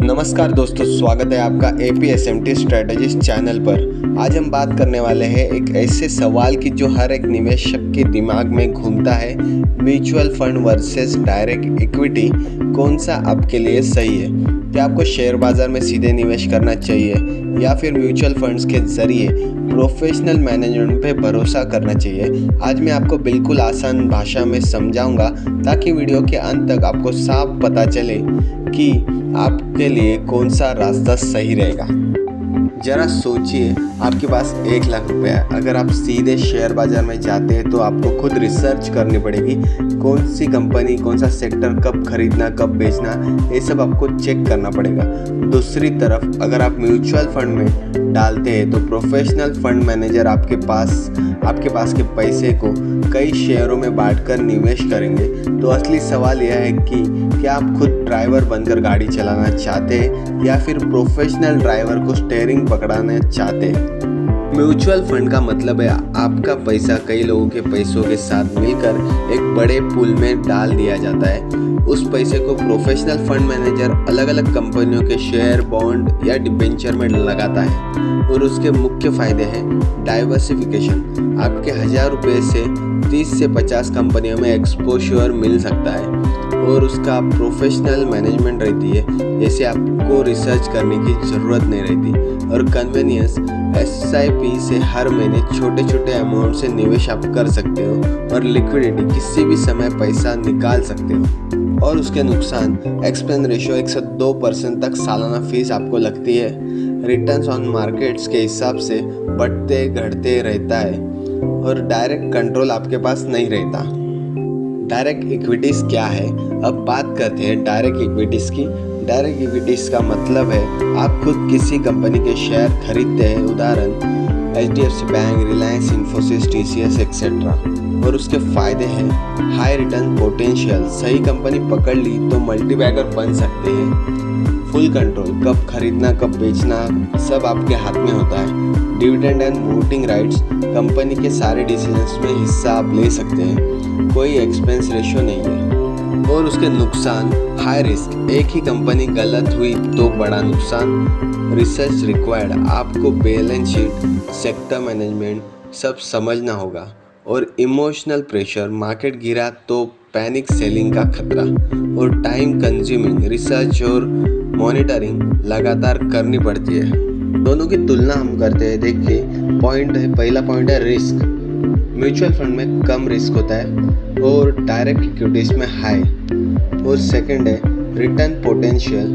नमस्कार दोस्तों, स्वागत है आपका APSMT स्ट्रेटेजिस्ट चैनल पर। आज हम बात करने वाले हैं एक ऐसे सवाल की जो हर एक निवेशक के दिमाग में घूमता है। Mutual fund versus direct equity, कौन सा आपके लिए सही है? क्या आपको शेयर बाजार में सीधे निवेश करना चाहिए या फिर म्यूचुअल फंड्स के जरिए प्रोफेशनल मैनेजमेंट पे भरोसा करना चाहिए? आज मैं आपको बिल्कुल आसान भाषा में समझाऊंगा ताकि वीडियो के अंत तक आपको साफ पता चले कि आपके लिए कौन सा रास्ता सही रहेगा। जरा सोचिए, आपके पास 1 लाख रुपए है। अगर आप सीधे शेयर बाजार में जाते हैं तो आपको खुद रिसर्च करनी पड़ेगी, कौन सी कंपनी, कौन सा सेक्टर, कब खरीदना, कब बेचना, ये सब आपको चेक करना पड़ेगा। दूसरी तरफ अगर आप म्यूचुअल फंड में डालते हैं तो प्रोफेशनल फंड मैनेजर आपके पास के पैसे को कई शेयरों में बांटकर निवेश करेंगे। तो असली सवाल यह है कि क्या आप खुद ड्राइवर बनकर गाड़ी चलाना चाहते हैं या फिर प्रोफेशनल ड्राइवर को स्टीयरिंग पकड़ाना चाहते हैं? म्यूचुअल फंड का मतलब है आपका पैसा कई लोगों के पैसों के साथ मिलकर एक बड़े पूल में डाल दिया जाता है। उस पैसे को प्रोफेशनल फंड मैनेजर अलग अलग कंपनियों के शेयर, बॉन्ड या डिबेंचर में लगाता है और उसके मुख्य फायदे हैं डाइवर्सिफिकेशन। आपके 1000 रुपये से 30 से 50 कंपनियों में एक्सपोजर मिल सकता है और उसका प्रोफेशनल मैनेजमेंट रहती है, जैसे आपको रिसर्च करने की ज़रूरत नहीं रहती। और कन्वीनियंस, SIP से हर महीने छोटे छोटे अमाउंट से निवेश आप कर सकते हो और लिक्विडिटी, किसी भी समय पैसा निकाल सकते हो। और उसके नुकसान, एक्सपेंस रेशियो 102% तक सालाना फीस आपको लगती है। रिटर्न्स ऑन मार्केट्स के हिसाब से बढ़ते घटते रहता है और डायरेक्ट कंट्रोल आपके पास नहीं रहता। डायरेक्ट इक्विटीज़ क्या है? अब बात करते हैं डायरेक्ट इक्विटीज़ की। डायरेक्ट इक्विटीज़ का मतलब है आप खुद किसी कंपनी के शेयर खरीदते हैं, उदाहरण HDFC bank, Reliance, Infosys, TCS etcetera. और उसके फायदे हैं हाई रिटर्न पोटेंशियल, सही कंपनी पकड़ ली तो मल्टीबैगर बन सकते हैं। फुल कंट्रोल, कब खरीदना कब बेचना सब आपके हाथ में होता है। Dividend and voting rights, company के सारे डिसीजंस में हिस्सा आप ले सकते हैं। कोई एक्सपेंस रेशियो नहीं है। और उसके नुकसान, हाई रिस्क, एक ही कंपनी गलत हुई तो बड़ा नुकसान। रिसर्च रिक्वायर्ड, आपको बैलेंस शीट, सेक्टर मैनेजमेंट सब समझना होगा। और इमोशनल प्रेशर, मार्केट गिरा तो पैनिक सेलिंग का खतरा। और टाइम कंज्यूमिंग, रिसर्च और मॉनिटरिंग लगातार करनी पड़ती है। दोनों की तुलना हम करते हैं। देखिए, पहला पॉइंट है रिस्क। म्यूचुअल फंड में कम रिस्क होता है और डायरेक्ट इक्विटीज में हाई। और सेकंड है रिटर्न पोटेंशियल,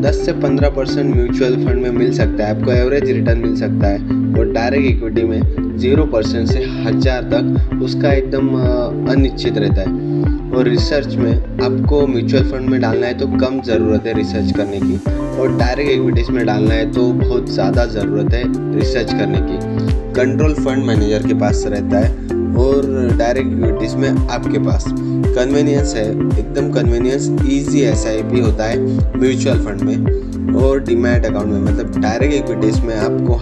10 से 15% म्यूचुअल फंड में मिल सकता है, आपको एवरेज रिटर्न मिल सकता है। और डायरेक्ट इक्विटी में 0% से 1000 तक उसका एकदम अनिश्चित रहता है। और रिसर्च में आपको म्यूचुअल फंड में डालना है तो कम ज़रूरत है रिसर्च करने की, और डायरेक्ट इक्विटीज़ में डालना है तो बहुत ज़्यादा ज़रूरत है रिसर्च करने की। कंट्रोल फंड मैनेजर के पास रहता है और डायरेक्ट इक्विटीज़ में आपके पास। कन्वीनियंस है, एकदम कन्वीनियंस, ईजी SIP होता है म्यूचुअल फंड में और डीमैट अकाउंट में। मतलब डायरेक्ट इक्विटीज़ में आपको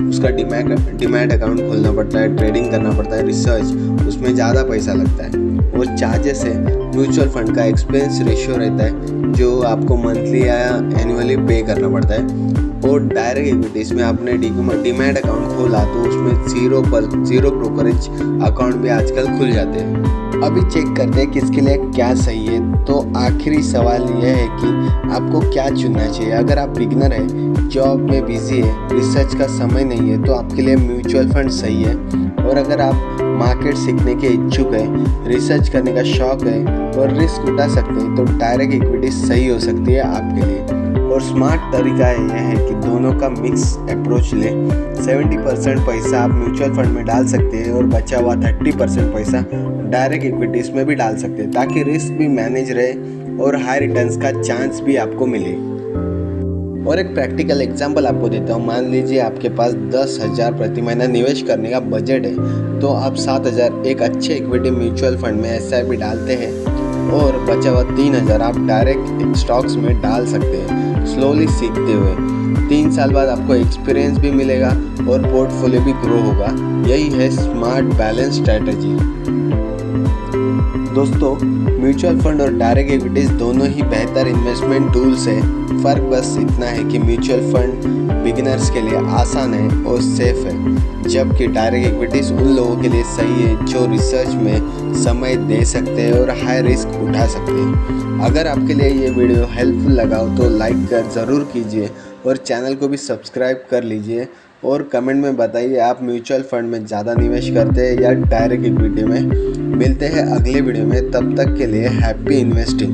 उसका डीमैट अकाउंट खोलना पड़ता है, ट्रेडिंग करना पड़ता है, रिसर्च, उसमें ज़्यादा पैसा लगता है। और चार्जेस है, म्यूचुअल फंड का एक्सपेंस रेशियो रहता है जो आपको मंथली या एनुअली पे करना पड़ता है। और डायरेक्ट इक्विटीज़ में आपने डीमैट अकाउंट खोला तो उसमें जीरो ब्रोकरेज अकाउंट भी आजकल खुल जाते हैं। अभी चेक करते हैं किसके लिए क्या सही है। तो आखिरी सवाल यह है कि आपको क्या चुनना चाहिए। अगर आप बिगिनर है, जॉब में बिजी है, रिसर्च का समय नहीं है तो आपके लिए म्यूचुअल फंड सही है। और अगर आप मार्केट सीखने के इच्छुक है, रिसर्च करने का शौक है और रिस्क उठा सकते हैं तो डायरेक्ट इक्विटी सही हो सकती है आपके लिए। और स्मार्ट तरीका यह है कि दोनों का मिक्स अप्रोच लें। 70% पैसा आप म्यूचुअल फंड में डाल सकते हैं और बचा हुआ 30% पैसा डायरेक्ट इक्विटीज़ में भी डाल सकते हैं, ताकि रिस्क भी मैनेज रहे और हाई रिटर्न्स का चांस भी आपको मिले। और एक प्रैक्टिकल एग्जांपल आपको देता हूँ। मान लीजिए आपके पास 10,000 प्रति महीना निवेश करने का बजट है, तो आप 7,000 एक अच्छे इक्विटी म्यूचुअल फंड में SIP डालते हैं और बचा हुआ 3,000 आप डायरेक्ट स्टॉक्स में डाल सकते हैं। स्लोली सीखते हुए 3 साल बाद आपको एक्सपीरियंस भी मिलेगा और पोर्टफोलियो भी ग्रो होगा। यही है स्मार्ट बैलेंस स्ट्रैटेजी। दोस्तों, म्यूचुअल फंड और डायरेक्ट इक्विटीज़ दोनों ही बेहतर इन्वेस्टमेंट टूल्स है। फ़र्क बस इतना है कि म्यूचुअल फंड बिगिनर्स के लिए आसान है और सेफ है, जबकि डायरेक्ट इक्विटीज़ उन लोगों के लिए सही है जो रिसर्च में समय दे सकते हैं और हाई रिस्क उठा सकते हैं। अगर आपके लिए ये वीडियो हेल्पफुल लगा हो तो लाइक कर ज़रूर कीजिए और चैनल को भी सब्सक्राइब कर लीजिए और कमेंट में बताइए आप म्यूचुअल फंड में ज़्यादा निवेश करते हैं या डायरेक्ट इक्विटी में। मिलते हैं अगले वीडियो में, तब तक के लिए हैप्पी इन्वेस्टिंग।